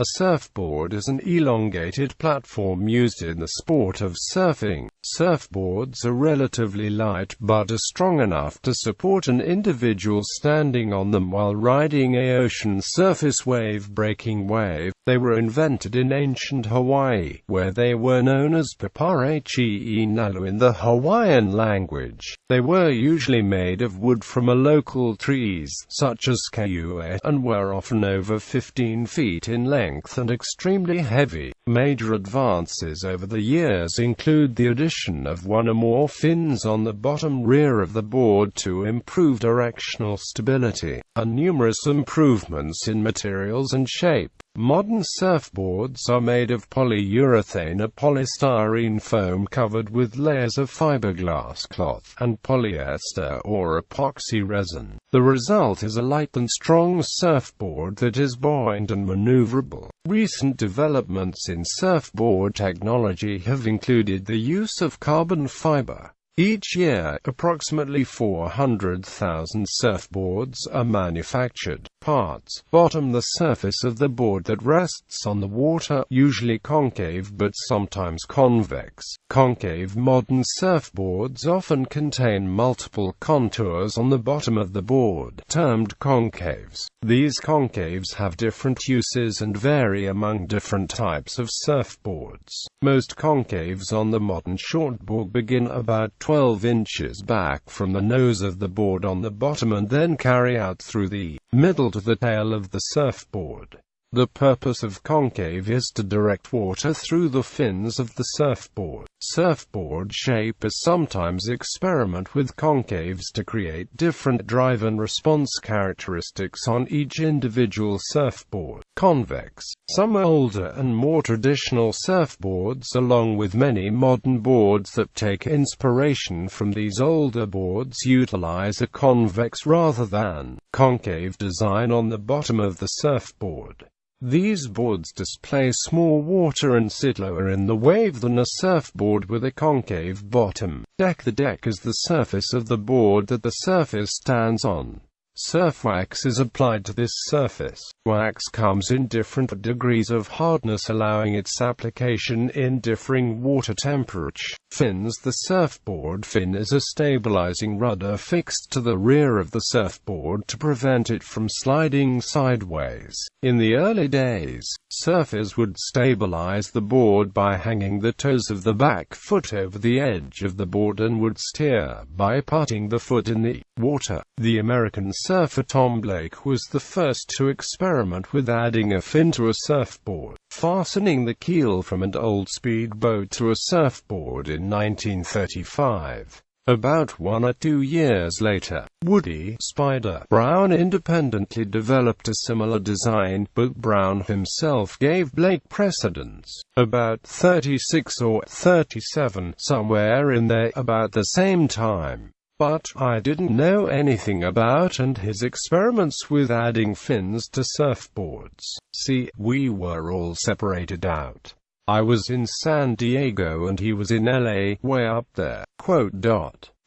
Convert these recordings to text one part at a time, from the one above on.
A surfboard is an elongated platform used in the sport of surfing. Surfboards are relatively light but are strong enough to support an individual standing on them while riding a ocean surface wave-breaking wave. They were invented in ancient Hawaii, where they were known as papareche nalu in the Hawaiian language. They were usually made of wood from a local trees, such as kaiue, and were often over 15 feet in length and extremely heavy. Major advances over the years include the addition of one or more fins on the bottom rear of the board to improve directional stability, and numerous improvements in materials and shape. Modern surfboards are made of polyurethane, a polystyrene foam covered with layers of fiberglass cloth, and polyester or epoxy resin. The result is a light and strong surfboard that is buoyant and maneuverable. Recent developments in surfboard technology have included the use of carbon fiber. Each year, approximately 400,000 surfboards are manufactured. Parts bottom the surface of the board that rests on the water, usually concave but sometimes convex. Concave modern surfboards often contain multiple contours on the bottom of the board, termed concaves. These concaves have different uses and vary among different types of surfboards. Most concaves on the modern shortboard begin about 12 inches back from the nose of the board on the bottom and then carry out through the middle to the tail of the surfboard. The purpose of concave is to direct water through the fins of the surfboard. Surfboard shapers sometimes experiment with concaves to create different drive and response characteristics on each individual surfboard. Convex. Some older and more traditional surfboards, along with many modern boards that take inspiration from these older boards, utilize a convex rather than concave design on the bottom of the surfboard. These boards display more water and sit lower in the wave than a surfboard with a concave bottom. Deck. The deck is the surface of the board that the surface stands on. Surf wax is applied to this surface. Wax comes in different degrees of hardness, allowing its application in differing water temperature. Fins. The surfboard fin is a stabilizing rudder fixed to the rear of the surfboard to prevent it from sliding sideways. In the early days, surfers would stabilize the board by hanging the toes of the back foot over the edge of the board and would steer by putting the foot in the water. The American surfer Tom Blake was the first to experiment with adding a fin to a surfboard, fastening the keel from an old speedboat to a surfboard in 1935. About 1 or 2 years later, Woody "Spider" Brown independently developed a similar design, but Brown himself gave Blake precedence. About 36 or 37, somewhere in there, about the same time. But I didn't know anything about and his experiments with adding fins to surfboards. See, we were all separated out. I was in San Diego and he was in LA, way up there.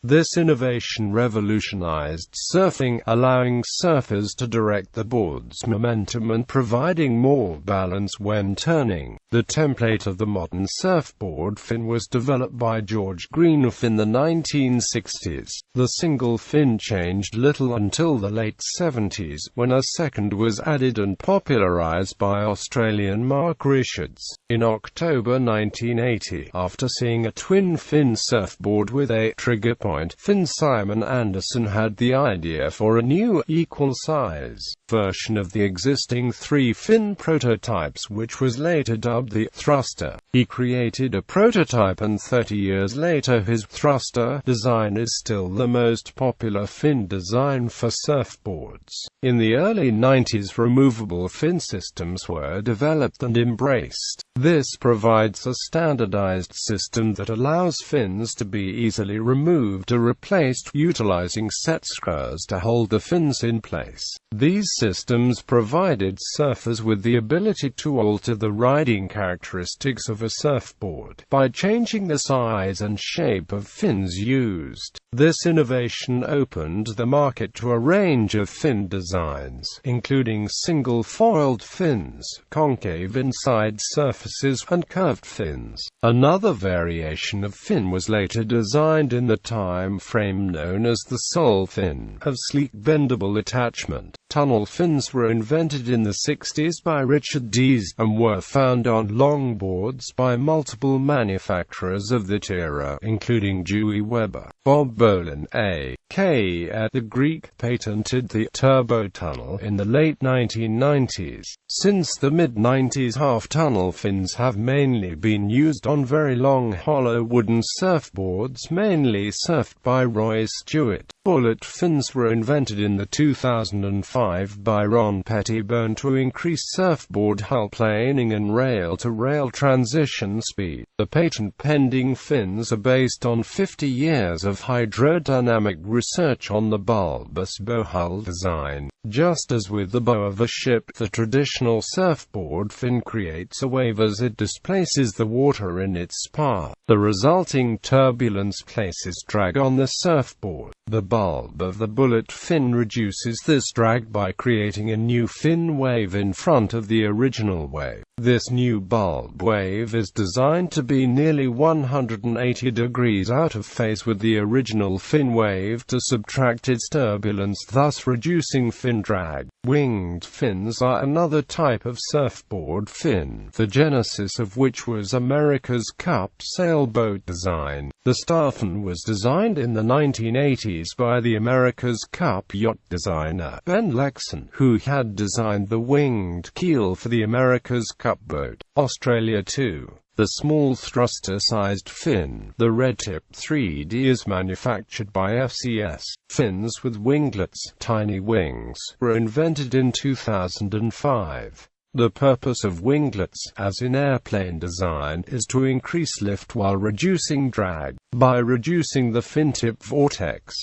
This innovation revolutionized surfing, allowing surfers to direct the board's momentum and providing more balance when turning. The template of the modern surfboard fin was developed by George Greenough in the 1960s. The single fin changed little until the late 70s, when a second was added and popularized by Australian Mark Richards. In October 1980, after seeing a twin-fin surfboard with a trigger point, Finn Simon Anderson had the idea for a new, equal-size version of the existing 3-fin prototypes, which was later dubbed the thruster. He created a prototype and 30 years later his thruster design is still the most popular fin design for surfboards. In the early 90s, removable fin systems were developed and embraced. This provides a standardized system that allows fins to be easily removed or replaced, utilizing set screws to hold the fins in place. These systems provided surfers with the ability to alter the riding characteristics of a surfboard, by changing the size and shape of fins used. This innovation opened the market to a range of fin designs, including single-foiled fins, concave inside surfaces, and curved fins. Another variation of fin was later designed in the time frame known as the sole fin, of sleek bendable attachment. Tunnel fins were invented in the 60s by Richard Dees, and were found on longboards by multiple manufacturers of that era, including Dewey Weber. Bob Bolin, a.k.a. the Greek, patented the turbo tunnel in the late 1990s. Since the mid-90s, half-tunnel fins have mainly been used on very long hollow wooden surfboards, mainly surfed by Roy Stewart. Bullet fins were invented in the 2005 by Ron Pettibone to increase surfboard hull planing and rail-to-rail transition speed. The patent-pending fins are based on 50 years of hydrodynamic research on the bulbous bow hull design. Just as with the bow of a ship, the traditional surfboard fin creates a wave as it displaces the water in its path. The resulting turbulence places drag on the surfboard. The bulb of the bullet fin reduces this drag by creating a new fin wave in front of the original wave. This new bulb wave is designed to be nearly 180 degrees out of phase with the original fin wave to subtract its turbulence, thus reducing fin drag. Winged fins are another type of surfboard fin, the genesis of which was America's Cup sailboat design. The starfin was designed in the 1980s by the America's Cup yacht designer Ben Lexon, who had designed the winged keel for the America's Cup boat. Australia too. The small thruster-sized fin, the Red Tip 3D, is manufactured by FCS. Fins with winglets, tiny wings, were invented in 2005. The purpose of winglets, as in airplane design, is to increase lift while reducing drag, by reducing the fin tip vortex.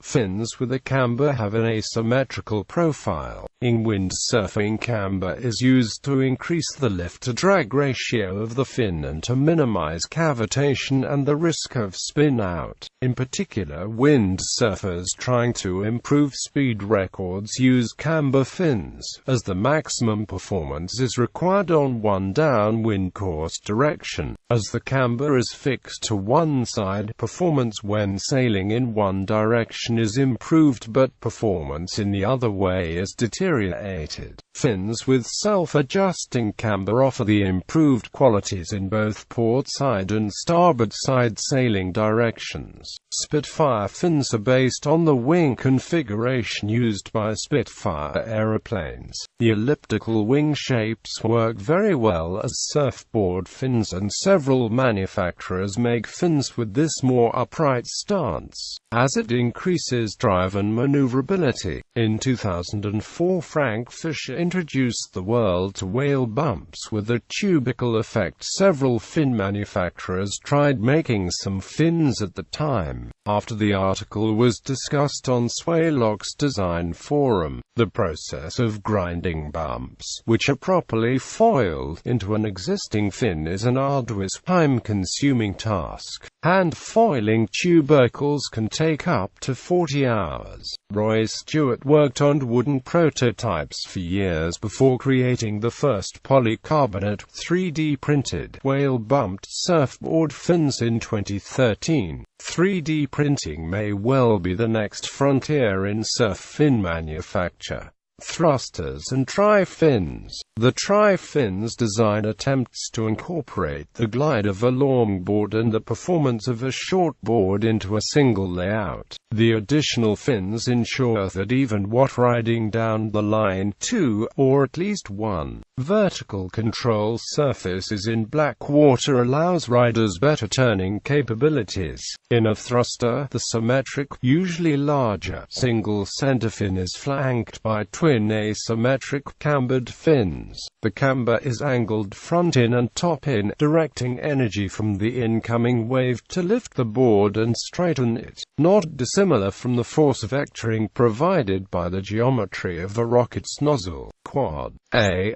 Fins with a camber have an asymmetrical profile. In windsurfing, camber is used to increase the lift-to-drag ratio of the fin and to minimize cavitation and the risk of spin-out. In particular, windsurfers trying to improve speed records use camber fins, as the maximum performance is required on one downwind course direction. As the camber is fixed to one side, performance when sailing in one direction is improved, but performance in the other way is deteriorated. Fins with self-adjusting camber offer the improved qualities in both port side and starboard side sailing directions. Spitfire fins are based on the wing configuration used by Spitfire aeroplanes. The elliptical wing shapes work very well as surfboard fins, and several manufacturers make fins with this more upright stance, as it increases drive and maneuverability. In 2004, Frank Fisher introduced the world to whale bumps with a tubical effect. Several fin manufacturers tried making some fins at the time. After the article was discussed on Swaylock's design forum, the process of grinding bumps, which are properly foiled, into an existing fin is an arduous, time-consuming task. Hand foiling tubercles can take up to 40 hours. Roy Stewart worked on wooden prototypes for years before creating the first polycarbonate, 3D printed, whale-bumped surfboard fins in 2013. 3D printing may well be the next frontier in surf fin manufacture. Thrusters and tri-fins. The tri-fins design attempts to incorporate the glide of a longboard and the performance of a shortboard into a single layout. The additional fins ensure that even what riding down the line, two, or at least one, vertical control surface is in black water allows riders better turning capabilities. In a thruster, the symmetric, usually larger, single center fin is flanked by twin twin asymmetric cambered fins. The camber is angled front in and top in, directing energy from the incoming wave to lift the board and straighten it, not dissimilar from the force vectoring provided by the geometry of a rocket's nozzle. Quad.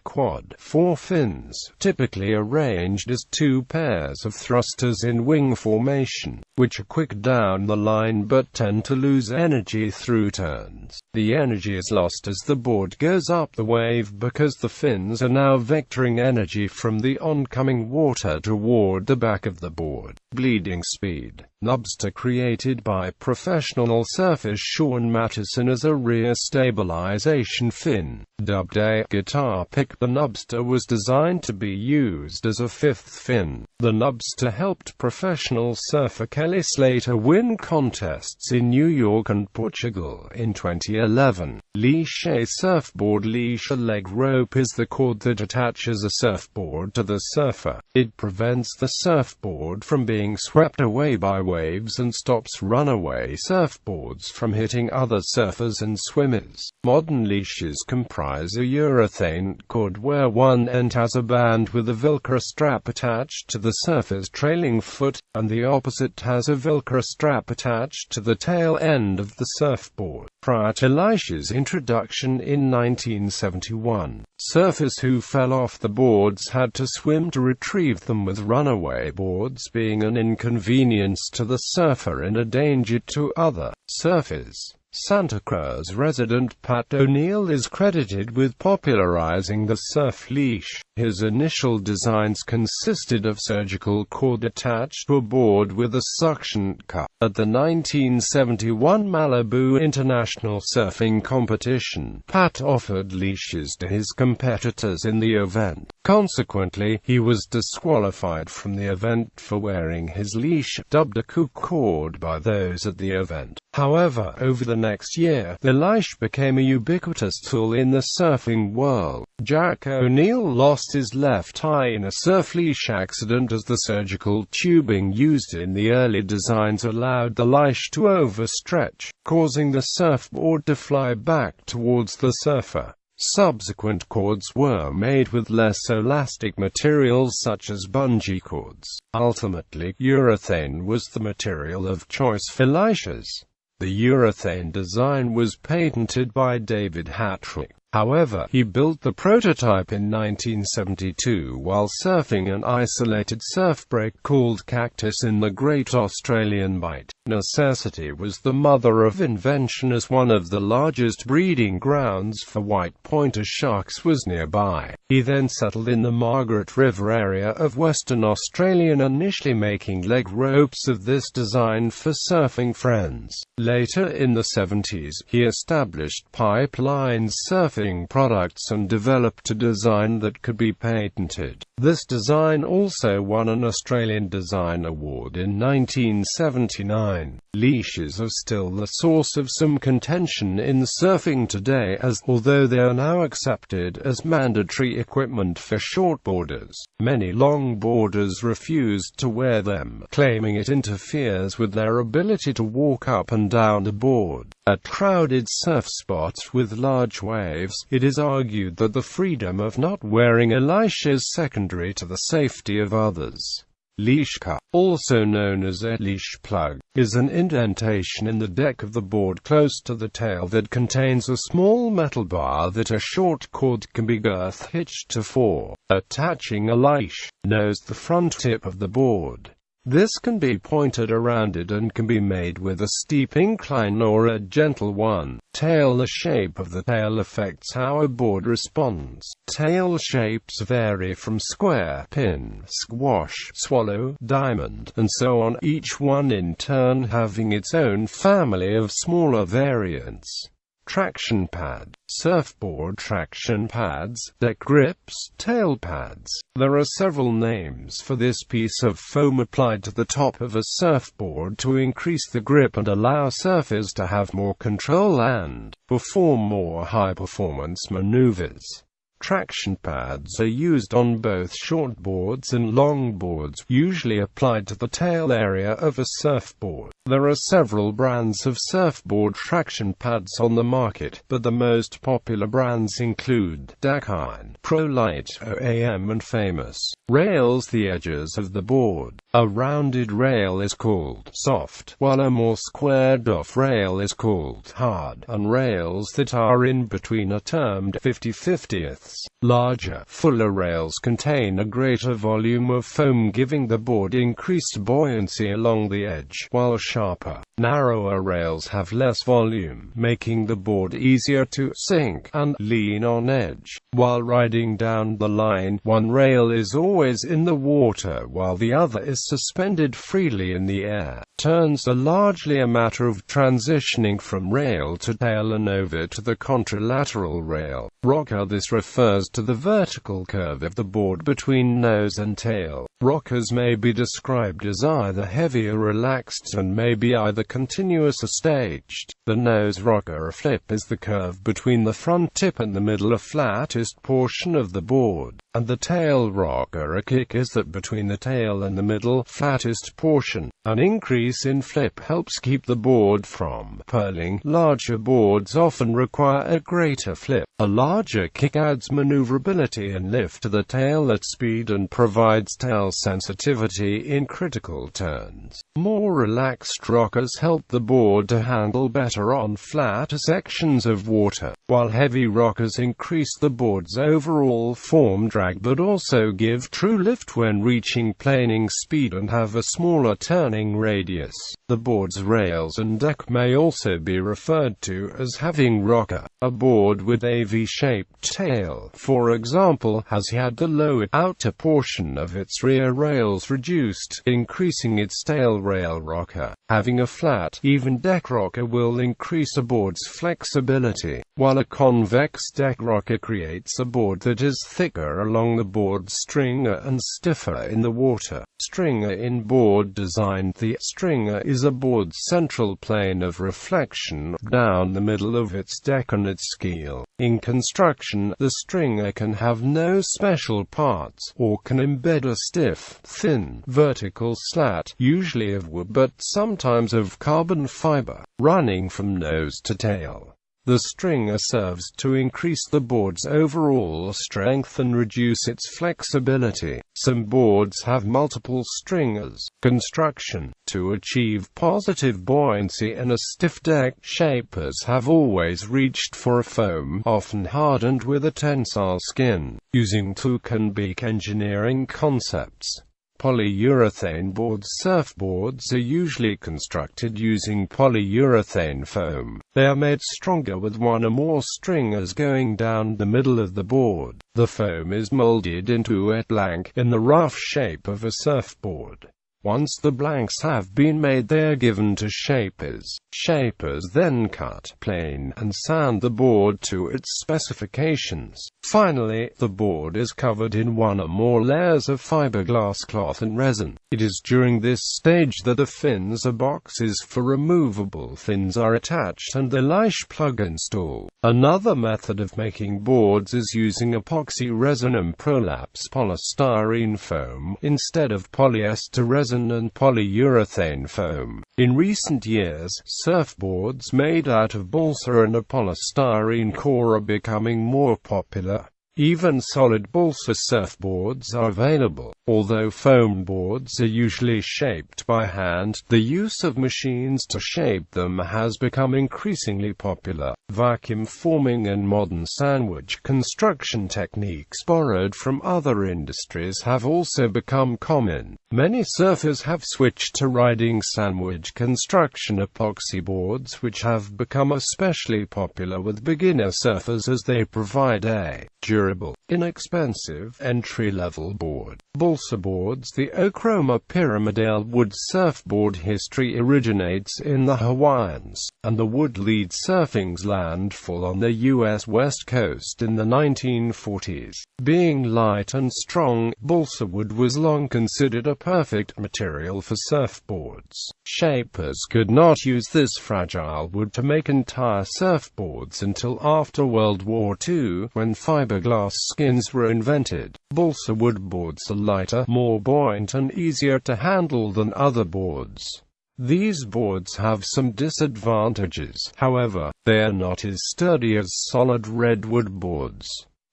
Quad. 4 fins, typically arranged as 2 pairs of thrusters in wing formation, which are quick down the line but tend to lose energy through turns. The energy is lost as the board goes up the wave because the fins are now vectoring energy from the oncoming water toward the back of the board. Bleeding speed. Nubster created by professional surfer Sean Mattison as a rear stabilization fin. Dubbed a guitar pick, the Nubster was designed to be used as a 5th fin. The Nubster helped professional surfer Kelly Slater win contests in New York and Portugal in 2011. Leash. A surfboard leash. A leg rope is the cord that attaches a surfboard to the surfer. It prevents the surfboard from being swept away by waves and stops runaway surfboards from hitting other surfers and swimmers. Modern leashes comprise a urethane cord where one end has a band with a Velcro strap attached to the surfer's trailing foot, and the opposite has a Velcro strap attached to the tail end of the surfboard. Prior to leashes' introduction in 1971, surfers who fell off the boards had to swim to retrieve them, with runaway boards being an inconvenience to the surfer and a danger to other surfers. Santa Cruz resident Pat O'Neill is credited with popularizing the surf leash. His initial designs consisted of surgical cord attached to a board with a suction cup. At the 1971 Malibu International Surfing Competition, Pat offered leashes to his competitors in the event. Consequently, he was disqualified from the event for wearing his leash, dubbed a kook cord by those at the event. However, over the next year, the leash became a ubiquitous tool in the surfing world. Jack O'Neill lost his left eye in a surf leash accident as the surgical tubing used in the early designs allowed the leash to overstretch, causing the surfboard to fly back towards the surfer. Subsequent cords were made with less elastic materials such as bungee cords. Ultimately, urethane was the material of choice for leashes. The urethane design was patented by David Hattrick. However, he built the prototype in 1972 while surfing an isolated surf break called Cactus in the Great Australian Bight. Necessity was the mother of invention, as one of the largest breeding grounds for white pointer sharks was nearby. He then settled in the Margaret River area of Western Australia, initially making leg ropes of this design for surfing friends. Later in the 70s, he established Pipeline Surfing products and developed a design that could be patented. This design also won an Australian Design Award in 1979. Leashes are still the source of some contention in surfing today, as, although they are now accepted as mandatory equipment for shortboarders, many longboarders refuse to wear them, claiming it interferes with their ability to walk up and down the board. At crowded surf spots with large waves, it is argued that the freedom of not wearing a leash is secondary to the safety of others. Leash cup, also known as a leash plug, is an indentation in the deck of the board close to the tail that contains a small metal bar that a short cord can be girth hitched to for. Attaching a leash knows the front tip of the board. This can be pointed around it and can be made with a steep incline or a gentle one. Tail. The shape of the tail affects how a board responds. Tail shapes vary from square, pin, squash, swallow, diamond, and so on, each one in turn having its own family of smaller variants. Traction pad. Surfboard traction pads, deck grips, tail pads. There are several names for this piece of foam applied to the top of a surfboard to increase the grip and allow surfers to have more control and perform more high-performance maneuvers. Traction pads are used on both shortboards and longboards, usually applied to the tail area of a surfboard. There are several brands of surfboard traction pads on the market, but the most popular brands include Hawaiian, ProLite, OAM and Famous. Rails. The edges of the board. A rounded rail is called soft, while a more squared-off rail is called hard, and rails that are in between are termed 50/50ths. Larger, fuller rails contain a greater volume of foam, giving the board increased buoyancy along the edge, while sharper, narrower rails have less volume, making the board easier to sink and lean on edge. While riding down the line, one rail is always in the water while the other is suspended freely in the air. Turns are largely a matter of transitioning from rail to tail and over to the contralateral rail. Rocker. This refers to the vertical curve of the board between nose and tail. Rockers may be described as either heavy or relaxed and may be either continuous or staged. The nose rocker, or flip, is the curve between the front tip and the middle or flattest portion of the board, and the tail rocker, a kick, is that between the tail and the middle flattest portion. An increase in flip helps keep the board from purling. Larger boards often require a greater flip. A larger kick adds maneuverability and lift to the tail at speed and provides tail sensitivity in critical turns. More relaxed rockers help the board to handle better on flatter sections of water, while heavy rockers increase the board's overall form drag but also give true lift when reaching planing speed and have a smaller turning radius. The board's rails and deck may also be referred to as having rocker. A board with a V-shaped tail, for example, has had the lower outer portion of its rear rails reduced, increasing its tail rail rocker. Having a flat, even deck rocker will increase a board's flexibility, while a convex deck rocker creates a board that is thicker along the board stringer and stiffer in the water. Stringer. In board design, the stringer is a board's central plane of reflection down the middle of its deck and its keel. In construction, the stringer can have no special parts, or can embed a stiff, thin, vertical slat, usually of wood but sometimes of carbon fiber, running from nose to tail. The stringer serves to increase the board's overall strength and reduce its flexibility. Some boards have multiple stringers. Construction. To achieve positive buoyancy and a stiff deck, shapers have always reached for a foam, often hardened with a tensile skin, using Tukenbeek engineering concepts. Polyurethane boards. Surfboards are usually constructed using polyurethane foam. They are made stronger with one or more stringers going down the middle of the board. The foam is molded into a blank in the rough shape of a surfboard. Once the blanks have been made, they are given to shapers. Shapers then cut, plane, and sand the board to its specifications. Finally, the board is covered in one or more layers of fiberglass cloth and resin. It is during this stage that the fins or boxes for removable fins are attached and the lash plug installed. Another method of making boards is using epoxy resin and prolapse polystyrene foam instead of polyester resin and polyurethane foam. In recent years, surfboards made out of balsa and a polystyrene core are becoming more popular. Even solid balsa surfboards are available. Although foam boards are usually shaped by hand, the use of machines to shape them has become increasingly popular. Vacuum forming and modern sandwich construction techniques borrowed from other industries have also become common. Many surfers have switched to riding sandwich construction epoxy boards, which have become especially popular with beginner surfers as they provide a durable, inexpensive, entry-level board. Balsa boards. The Ochroma pyramidale wood surfboard history originates in the Hawaiians, and the wood leads surfing's landfall on the U.S. West Coast in the 1940s. Being light and strong, balsa wood was long considered a perfect material for surfboards. Shapers could not use this fragile wood to make entire surfboards until after World War II, when fiberglass skins were invented. Balsa wood boards are lighter, more buoyant and easier to handle than other boards. These boards have some disadvantages, however, they are not as sturdy as solid redwood boards.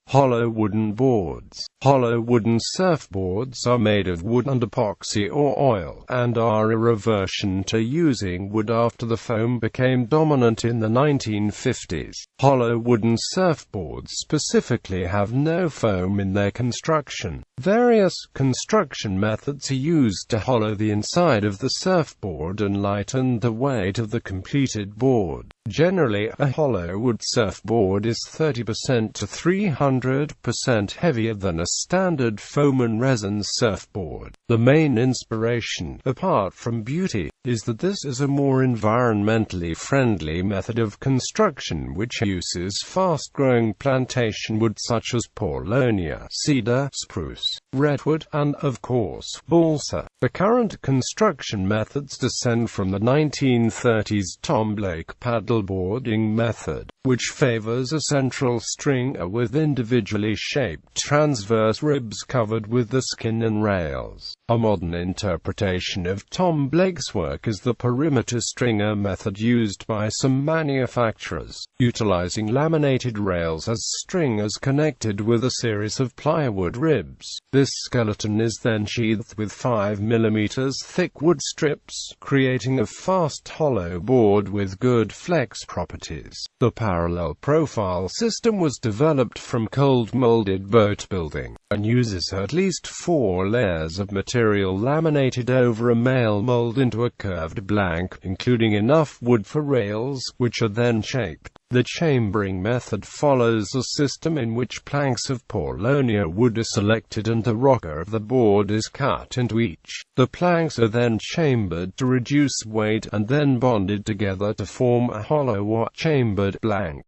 Hollow wooden boards. Hollow wooden surfboards are made of wood and epoxy or oil, and are a reversion to using wood after the foam became dominant in the 1950s. Hollow wooden surfboards specifically have no foam in their construction. Various construction methods are used to hollow the inside of the surfboard and lighten the weight of the completed board. Generally, a hollow wood surfboard is 30% to 300% heavier than a standard foam and resin surfboard. The main inspiration, apart from beauty, is that this is a more environmentally friendly method of construction which uses fast-growing plantation wood such as paulownia, cedar, spruce, redwood, and, of course, balsa. The current construction methods descend from the 1930s Tom Blake paddleboarding method, which favors a central stringer with individually shaped transverse ribs covered with the skin and rails. A modern interpretation of Tom Blake's work is the perimeter stringer method used by some manufacturers, utilizing laminated rails as stringers connected with a series of plywood ribs. This skeleton is then sheathed with 5 mm thick wood strips, creating a fast hollow board with good flex properties. The parallel profile system was developed from cold-molded boat building, and uses at least 4 layers of material laminated over a male mold into a curved blank, including enough wood for rails, which are then shaped. The chambering method follows a system in which planks of paulownia wood are selected and the rocker of the board is cut into each. The planks are then chambered to reduce weight and then bonded together to form a hollow or chambered blank.